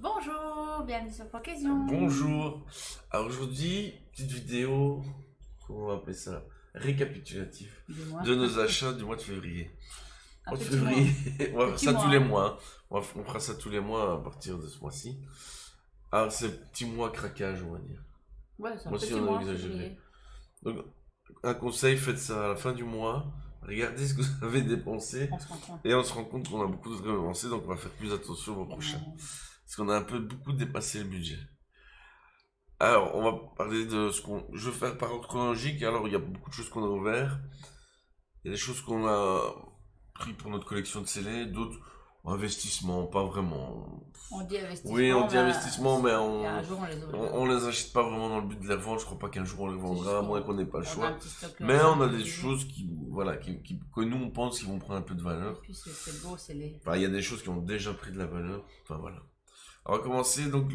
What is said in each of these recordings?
Bonjour, bienvenue sur Pokézion. Bonjour. Alors aujourd'hui, petite vidéo, comment on va appeler ça? Récapitulatif Dis-moi. de nos achats du mois de février. Un Mois de petit mois. février, on va faire Petit ça mois. tous les mois. On fera ça tous les mois à partir de ce mois-ci. Alors c'est petit mois craquage, on va dire. Ouais, c'est un Moi aussi, petit on a mois, exagéré. février. Donc un conseil, faites ça à la fin du mois. Regardez ce que vous avez dépensé. On se rend compte. Et on se rend compte qu'on a beaucoup de dépensé, donc on va faire plus attention au mois prochain. Parce qu'on a un peu beaucoup dépassé le budget. Alors, on va parler de ce qu'on... Je vais faire par ordre chronologique. Alors, il y a beaucoup de choses qu'on a ouvert. Il y a des choses qu'on a pris pour notre collection de scellés, d'autres investissement, pas vraiment. On dit investissement. Oui, on dit mais investissement, mais il y a un jour, on les ouvre. on les achète pas vraiment dans le but de la vendre. Je crois pas qu'un jour on les vendra, à moins qu'on n'ait pas le On a choix. un petit stock, Mais on a des choses qui, voilà, que nous on pense qu'ils vont prendre un peu de Et valeur. puis c'est beau, c'est les. Enfin, il y a des choses qui ont déjà pris de la valeur. Enfin, voilà. On va commencer. Donc,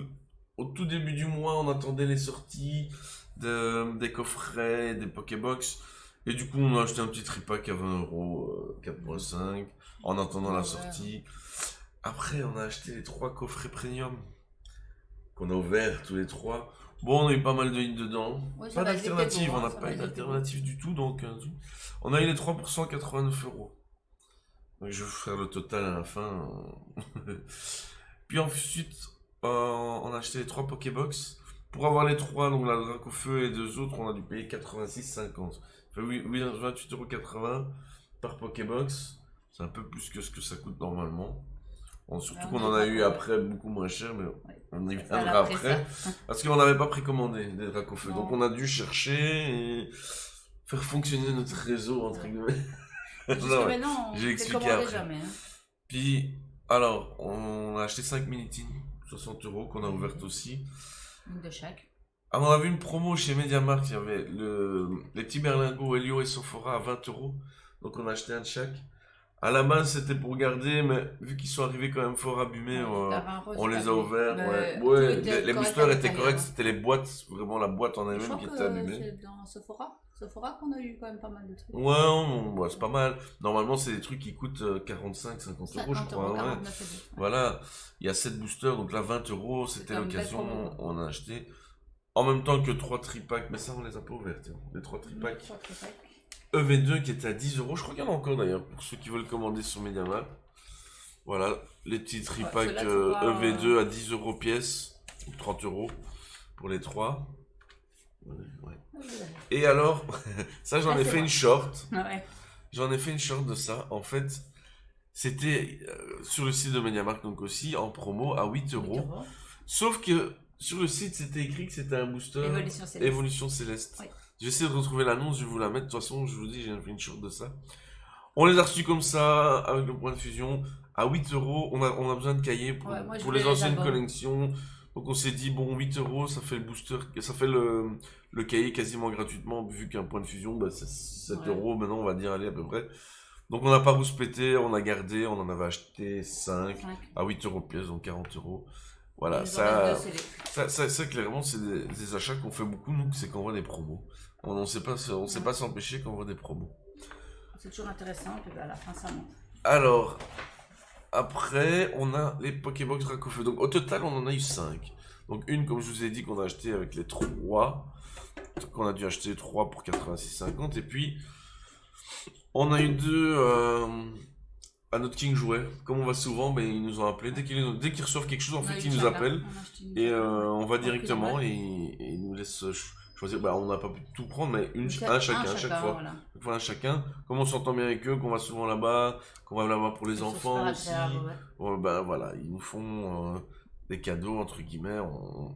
au tout début du mois, on attendait les sorties des coffrets, des Pokébox. Et du coup, on a acheté un petit tripack à 20€, 4.5, en attendant la sortie. Après, on a acheté les 3 coffrets premium qu'on a ouverts tous les 3. Bon, on a eu pas mal de hits dedans. Ouais, ça Pas va, d'alternative, c'était beau, on n'a ça pas va, eu c'était d'alternative du tout. Donc, on a eu les 3 pour 189€. Donc, je vais vous faire le total à la fin. Puis ensuite, on a acheté les 3 Pokébox. Pour avoir les 3, donc la Dracofeu et les 2 autres, on a dû payer 86,50. Ça fait 28,80€ par Pokébox. C'est un peu plus que ce que ça coûte normalement. Bon, surtout qu'on en a eu après beaucoup moins cher, mais on y viendra après. Parce qu'on n'avait pas précommandé des Dracofeu. Donc on a dû chercher et faire fonctionner notre réseau, entre guillemets. Jusqu'à maintenant, on j'ai ne expliqué commandait après. jamais. Hein. Puis, alors, on a acheté 5 Minitines, 60€ qu'on a ouvertes aussi. Une de chaque. Alors, on avait une promo chez MediaMarkt, il y avait les petits berlingots Helio et Sophora à 20€. Donc, on a acheté un de chaque. À la base, c'était pour garder, mais vu qu'ils sont arrivés quand même fort abîmés, on les a ouverts. Ouais, les boosters étaient corrects, c'était les boîtes, vraiment la boîte en elle-même qui était abîmée. C'est dans Sephora qu'on a eu quand même pas mal de trucs. Ouais, c'est pas mal. Normalement, c'est des trucs qui coûtent 45-50€, je crois. Ouais. Voilà, il y a 7 boosters, donc là 20€, c'était l'occasion, on a acheté. En même temps que 3 tripacks, mais ça on les a pas ouverts, les 3 tripacks. EV2 qui était à 10€, je crois qu'il y en a encore d'ailleurs, pour ceux qui veulent commander sur MediaMarkt. Voilà, les petits tripacks EV2 à 10€ pièce, 30€ pour les 3. Ouais. Et alors, ça j'en ai fait une short. Ouais. J'en ai fait une short de ça. En fait, c'était sur le site de MediaMarkt donc aussi en promo à 8€. Sauf que sur le site c'était écrit que c'était un booster Évolution Céleste. Oui. J'essaie de retrouver l'annonce, je vais vous la mettre. De toute façon, je vous dis, j'ai fait une short de ça. On les a reçus comme ça, avec le point de fusion, à 8€. On a besoin de cahiers pour les anciennes collections. Donc on s'est dit, bon, 8€, ça fait le booster, ça fait le cahier quasiment gratuitement, vu qu'un point de fusion, bah, c'est 7€, maintenant on va dire, allez, à peu près. Donc on n'a pas rouspété, on a gardé, on en avait acheté 5 à 8€ pièce, donc 40€. Voilà, ça clairement, c'est des achats qu'on fait beaucoup, nous, c'est qu'on voit des promos. On ne sait pas s'empêcher quand on voit des promos. C'est toujours intéressant, puis à la fin ça monte. Alors, après, on a les Pokébox Dracofeu. Donc au total, on en a eu 5. Donc une, comme je vous ai dit, qu'on a acheté avec les 3. Qu'on a dû acheter 3 pour 86,50. Et puis, on a eu 2 à notre King Jouet. Comme on va souvent, ben, ils nous ont appelé. Dès qu'ils reçoivent quelque chose, en fait, ils nous appellent. Et on va directement et ils nous laissent choisir. Bah, on n'a pas pu tout prendre, mais un chacun à chaque fois. Voilà, chacun. Comme on s'entend bien avec eux, qu'on va souvent là-bas, qu'on va là-bas pour les enfants aussi. Ben, voilà, ils nous font des cadeaux, entre guillemets.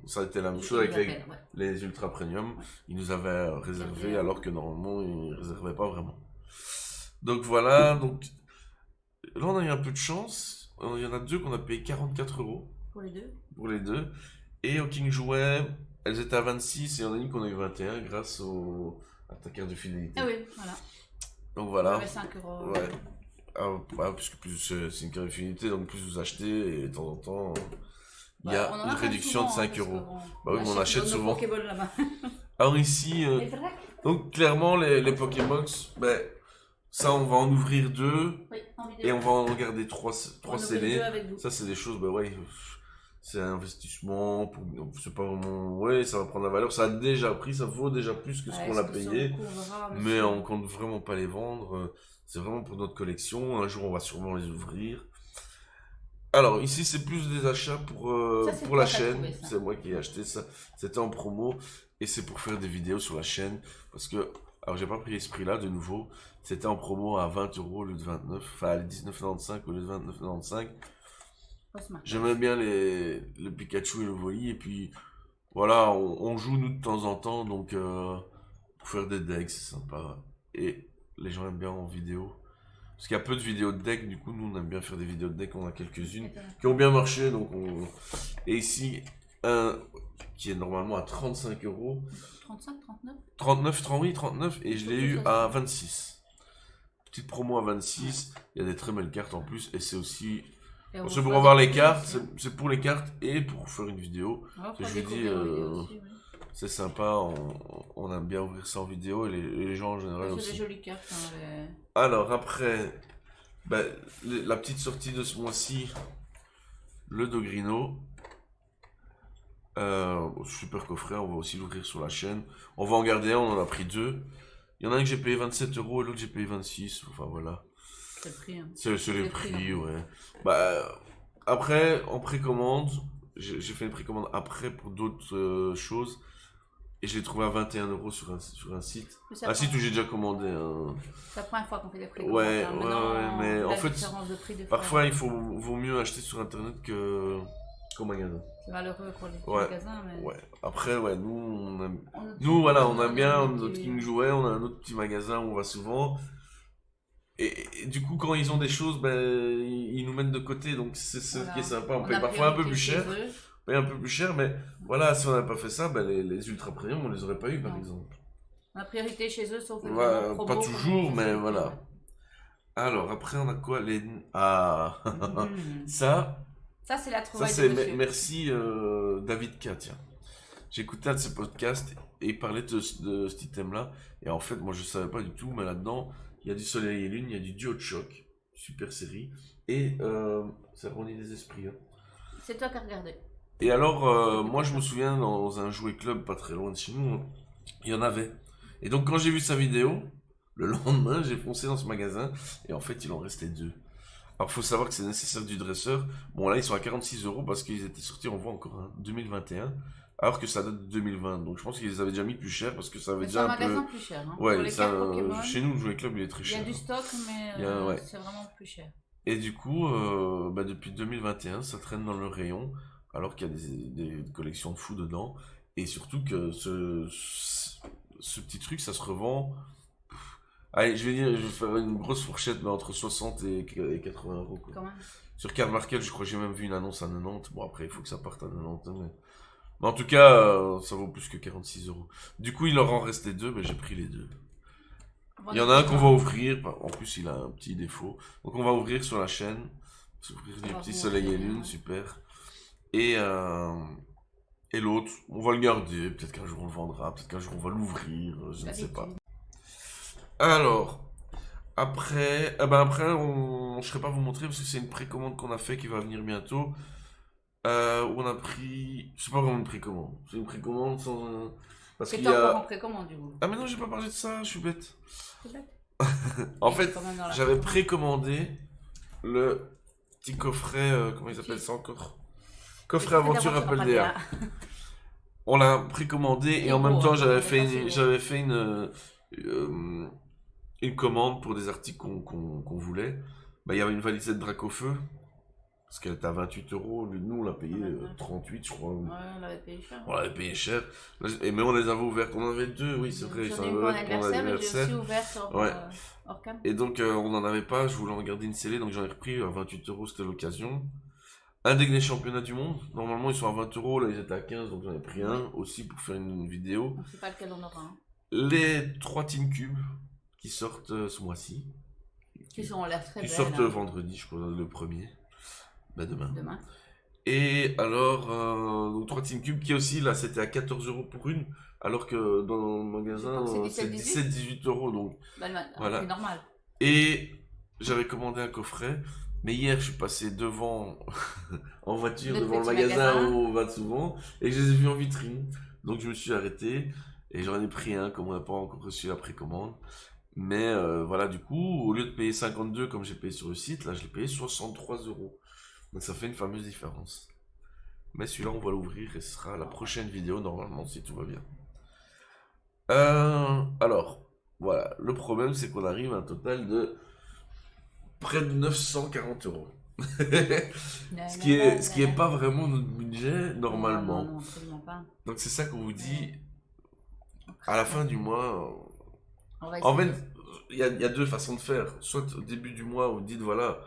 Ça a été la même chose avec les Ultra Premium. Ils nous avaient réservé alors que normalement, ils ne réservaient pas vraiment. Donc voilà, donc là on a eu un peu de chance. Il y en a 2 qu'on a payé 44€. Pour les 2. Pour les 2. Et au King Jouet, elles étaient à 26 et il y en a une qu'on a eu 21 grâce à ta carte de fidélité. Ah oui, voilà. Donc voilà. 5€. Ouais. Puisque plus c'est une carte de fidélité, donc plus vous achetez et de temps en temps il y a une réduction de 5€. Bah oui, on achète souvent. Alors ici, donc clairement les Pokébox, ben, ça on va en ouvrir 2 et on va en garder 3 scellés. Ça c'est des choses, bah ouais, c'est un investissement, c'est pas vraiment, ouais, ça va prendre la valeur, ça a déjà pris, ça vaut déjà plus que ce qu'on l'a payé, mais on compte vraiment pas les vendre, c'est vraiment pour notre collection, un jour on va sûrement les ouvrir. Alors ici c'est plus des achats pour la chaîne, c'est moi qui ai acheté ça, c'était en promo, et c'est pour faire des vidéos sur la chaîne, parce que, alors j'ai pas pris ce prix là de nouveau, c'était en promo à 20 € au lieu de 29, enfin 19,95 au lieu de 29,95. J'aimais bien le Pikachu et le Volley, et puis voilà, on joue nous de temps en temps, donc pour faire des decks, c'est sympa. Et les gens aiment bien en vidéo. Parce qu'il y a peu de vidéos de deck, du coup nous on aime bien faire des vidéos de deck, on a quelques-unes qui ont bien marché, donc on... Et ici, un qui est normalement à 35 €. 35, 39 39, 30, oui, 39, et je l'ai eu à 26. Petite promo à 26, il y a des très belles cartes en plus, et c'est aussi... C'est pour avoir les cartes, c'est pour les cartes et pour faire une vidéo. Je lui dis, c'est sympa, on aime bien ouvrir ça en vidéo et les gens en général aussi. C'est des jolies cartes. Hein, Alors après, ben, la petite sortie de ce mois-ci, le Dogrino. Super coffret, on va aussi l'ouvrir sur la chaîne. On va en garder un, on en a pris deux. Il y en a un que j'ai payé 27 € et l'autre j'ai payé 26, enfin voilà. C'est le prix. Hein. C'est les prix, ouais. Bah, après, en précommande, j'ai fait une précommande après pour d'autres choses. Et je l'ai trouvé à 21 € sur un site. Un site où j'ai déjà commandé. C'est la première fois qu'on fait des précommandes. Ouais, mais en fait, parfois vaut mieux acheter sur internet qu'au magasin. C'est malheureux pour les magasins, mais... Ouais. Après, ouais, nous, on aime bien notre King Jouet, on a un autre petit magasin où on va souvent. Et du coup, quand ils ont des choses, ben, ils nous mettent de côté, donc c'est ce qui est sympa. On paye parfois un peu plus cher, mais voilà, si on n'avait pas fait ça, ben, les ultra premium, on les aurait pas eu, par exemple. La priorité chez eux, sauf pas toujours, mais voilà. Alors, après, on a quoi Ah, ça c'est la trouvaille c'est de monsieur. Merci David K, tiens. J'ai écouté un de ses podcasts et il parlait de cet item-là. Et en fait, moi, je savais pas du tout, mais là-dedans, il y a du Soleil et Lune, il y a du Duo de Choc, super série. Et ça relie des esprits. Hein. C'est toi qui as regardé. Et alors, moi, je me souviens, dans un jouet club pas très loin de chez nous, il y en avait. Et donc, quand j'ai vu sa vidéo, le lendemain, j'ai foncé dans ce magasin. Et en fait, il en restait deux. Alors, il faut savoir que c'est nécessaire du dresseur. Bon, là, ils sont à 46 € parce qu'ils étaient sortis, on voit encore, hein, 2021. Alors que ça date de 2020. Donc, je pense qu'ils les avaient déjà mis plus cher parce que ça avait déjà un peu... C'est un magasin plus cher. Hein, ouais, chez nous, le jouet club, il est très cher. Il y a du stock, mais c'est vraiment plus cher. Et du coup, depuis 2021, ça traîne dans le rayon. Alors qu'il y a des collections de fous dedans. Et surtout que ce petit truc, ça se revend... Allez, je vais faire une grosse fourchette, mais entre 60 et 80 €. Quoi. Quand même. Sur Card Market, je crois que j'ai même vu une annonce à 90. Bon, après, il faut que ça parte à 90. Mais en tout cas, ça vaut plus que 46 €. Du coup, il leur en restait deux, mais j'ai pris les deux. Il y en a un qu'on va ouvrir. En plus, il a un petit défaut. Donc, on va ouvrir sur la chaîne. Ouvrir des petits Soleil et Lune, super. Et l'autre, on va le garder. Peut-être qu'un jour on le vendra. Peut-être qu'un jour on va l'ouvrir. Je ne sais pas. Alors, après, je ne saurais pas vous montrer parce que c'est une précommande qu'on a fait qui va venir bientôt. Où on a pris. C'est pas vraiment une précommande. C'est une précommande sans. Parce qu'il y a. En précommande, du coup. Ah, mais non, j'ai pas parlé de ça, je suis bête. C'est bête. En fait, j'avais précommandé le petit coffret. Comment ils appellent ça encore? Coffret Aventure Apple DA. On l'a précommandé et en même temps, j'avais fait une commande pour des articles qu'on voulait. Bah, il y avait une valisette Dracofeu. Parce qu'elle était à 28 €. Nous, on l'a payé 38, je crois. Ouais, on l'avait payé cher. On l'avait payé cher. Mais on les avait ouvertes. On en avait deux, oui, c'est vrai. J'en ai eu pour l'anniversaire, mais j'ai aussi ouvert sur Orcam. Et donc, on n'en avait pas. Je voulais en garder une scellée, donc j'en ai repris à 28 €. C'était l'occasion. Un deck des championnats du monde. Normalement, ils sont à 20 €. Là, ils étaient à 15, donc j'en ai pris un aussi pour faire une vidéo. On ne sait pas lequel on aura. Hein. Les 3 Team Cube qui sortent ce mois-ci. Qui ont l'air très belles. Qui sortent vendredi, je crois, le premier. Bah, demain. Demain. Et alors, donc 3 Team Cube qui aussi, là, c'était à 14 € pour une. Alors que dans le magasin, c'est 17-18 €. Donc, voilà. C'est normal. Et j'avais commandé un coffret. Mais hier, je suis passé devant, en voiture, Le devant le petit magasin magasin. où on va souvent, et je les ai vus en vitrine. Donc je me suis arrêté, et j'en ai pris un, comme on n'a pas encore reçu la précommande. Mais voilà, du coup, au lieu de payer 52 comme j'ai payé sur le site, là, je l'ai payé 63 euros. Donc ça fait une fameuse différence. Mais celui-là, on va l'ouvrir, et ce sera la prochaine vidéo, normalement, si tout va bien. Alors, voilà, le problème, c'est qu'on arrive à un total de près de 940 euros. Ce qui est pas vraiment notre budget normalement. Non, absolument pas. Donc c'est ça qu'on vous dit à la fin du mois. On va En essayer. fait, il y a deux façons de faire. Soit au début du mois, vous dites voilà,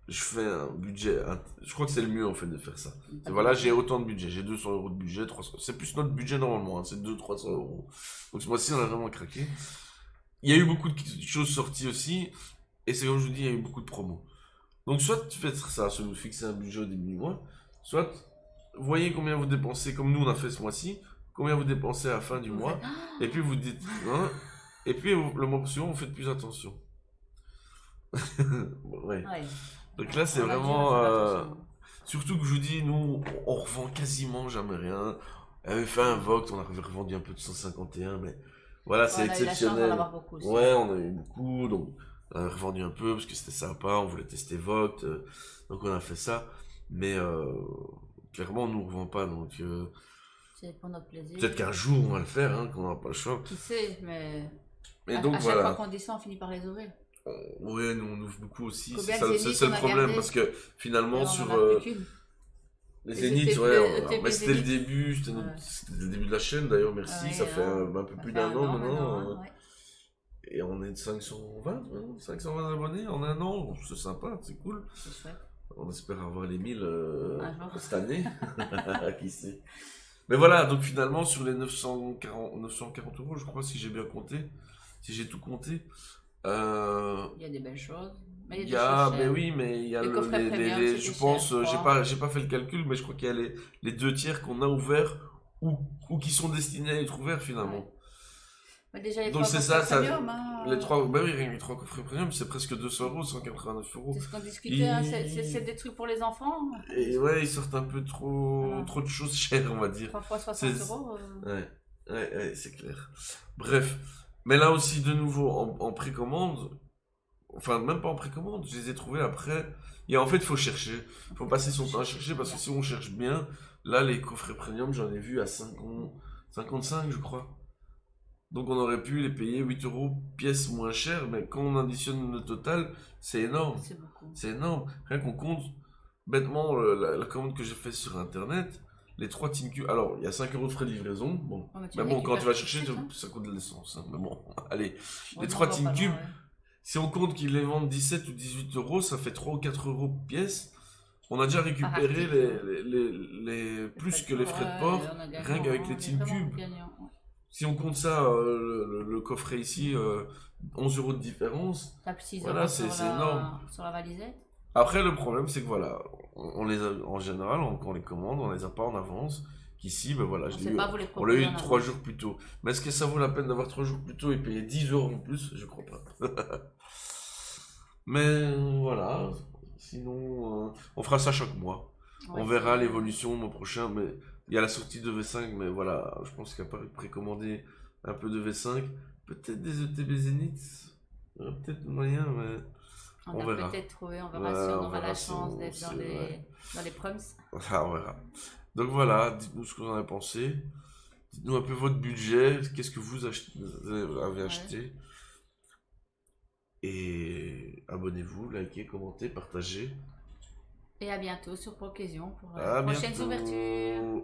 je fais un budget. Je crois que c'est le mieux en fait de faire ça. C'est, voilà, j'ai autant de budget, j'ai 200 euros de budget, 300. C'est plus notre budget normalement, hein, c'est 200-300 euros. Donc ce mois-ci, on a vraiment craqué. Il y a eu beaucoup de choses sorties aussi, et c'est comme je vous dis, il y a eu beaucoup de promos. Donc soit tu fais ça, se vous fixer un budget au début du mois, soit voyez combien vous dépensez, comme nous on a fait ce mois-ci, combien vous dépensez à la fin du mois, et puis vous dites, hein, et puis le mois suivant vous faites plus attention. Ouais. Ouais. Donc là c'est On va vraiment, dire, faire attention. surtout que je vous dis, nous on revend quasiment jamais rien. On avait fait un Vogt, on avait revendu un peu de 151, mais voilà, c'est On a eu la chance d'en exceptionnel. avoir beaucoup aussi. Ouais, on a eu beaucoup, donc on a revendu un peu parce que c'était sympa, on voulait tester Vogt, donc on a fait ça. Mais clairement, on ne nous revend pas, donc C'est pour notre plaisir. peut-être qu'un jour on va le faire, hein, qu'on n'aura pas le choix. Qui sait, mais Mais à donc chaque voilà. fois qu'on dit ça, on finit par les ouvrir. Ouais, nous on ouvre beaucoup aussi, Combien c'est de ça, Zénith c'est on le a problème, gardé parce que finalement On sur en a plus qu'une. les Les Zéniths, ETP, ouais, mais c'était le Zénith. début, c'était Ouais. c'était le début de la chaîne d'ailleurs, merci, Ouais, ça fait un peu ça plus fait d'un an maintenant. maintenant, ouais. Et on est de 520, 520 abonnés en un an, c'est sympa, c'est cool. C'est chouette. On espère avoir les 1000 Un jour. cette année, qui sait. Mais voilà, donc finalement sur les 940 euros, je crois, si j'ai bien compté, si j'ai tout compté, Il y a des belles choses. Mais il il y y a des a, choses mais chères. oui, mais il y a Les coffrets premium, je c'était pense, cher, je crois. j'ai pas fait le calcul, mais je crois qu'il y a les 2 tiers qu'on a ouverts ou qui sont destinés à être ouverts finalement. Mais déjà, les Donc 3 c'est ça, coffrets premium, hein, les 3, bah oui, rien que les 3 coffrets premium, c'est presque 200 euros, 189 euros. c'est ce qu'on discutait, hein, c'est des trucs pour les enfants. Et ouais, ils sortent un peu trop, Voilà. trop de choses chères, on va dire. 3 fois 60 euros. Ouais, c'est clair. Bref, mais là aussi, de nouveau, en précommande, enfin, même pas en précommande, je les ai trouvés après. Et en fait, il faut chercher. Il faut passer son temps à chercher, parce que si on cherche bien, là, les coffrets premium, j'en ai vu à 55, je crois. Donc on aurait pu les payer 8 euros pièce moins cher, mais quand on additionne le total, c'est énorme. C'est beaucoup. C'est énorme. Rien qu'on compte, bêtement, la commande que j'ai faite sur internet, les 3 TeamCube. Alors, il y a 5 euros de frais de livraison. Bon, Oh, mais tu mais les bon, quand tu vas récupères chercher, tout de suite, ça coûte de l'essence. Hein. Mais bon, allez. hein. Les On 3 en voit pas TeamCube, loin, ouais. si on compte qu'ils les vendent 17 ou 18 euros, ça fait 3 ou 4 euros pièce. On a déjà récupéré article. les plus que les frais de Ouais, port, on a gagnant, rien qu'avec on les est vraiment TeamCube. gagnant, ouais. Si on compte ça, le coffret ici, 11 euros de différence. Tape 6 Voilà, euros c'est sur énorme. sur la valisette. Après, le problème, c'est que voilà, on les a, en général, quand on les commande, on les a pas en avance. Qu'ici, ben voilà, On sait pas vous les on l'a proposer eu en 3 avance. jours plus tôt. Mais est-ce que ça vaut la peine d'avoir 3 jours plus tôt et payer 10 euros en plus? Je crois pas. Mais voilà, sinon, on fera ça chaque mois. Ouais, On verra l'évolution le mois prochain, mais il y a la sortie de V5, mais voilà, je pense qu'à part précommander un peu de V5, peut-être des ETB Zenith, peut-être moyen, mais On on va verra. peut-être trouver, on verra Ouais, si on on aura verra la si chance on- d'être c'est vrai. dans les proms. Ah, on verra. Donc voilà, dites-nous ce que vous en avez pensé. Dites-nous un peu votre budget, qu'est-ce que vous avez Ouais. acheté. Et abonnez-vous, likez, commentez, partagez. Et à bientôt sur Procassion pour À prochaines bientôt. ouvertures.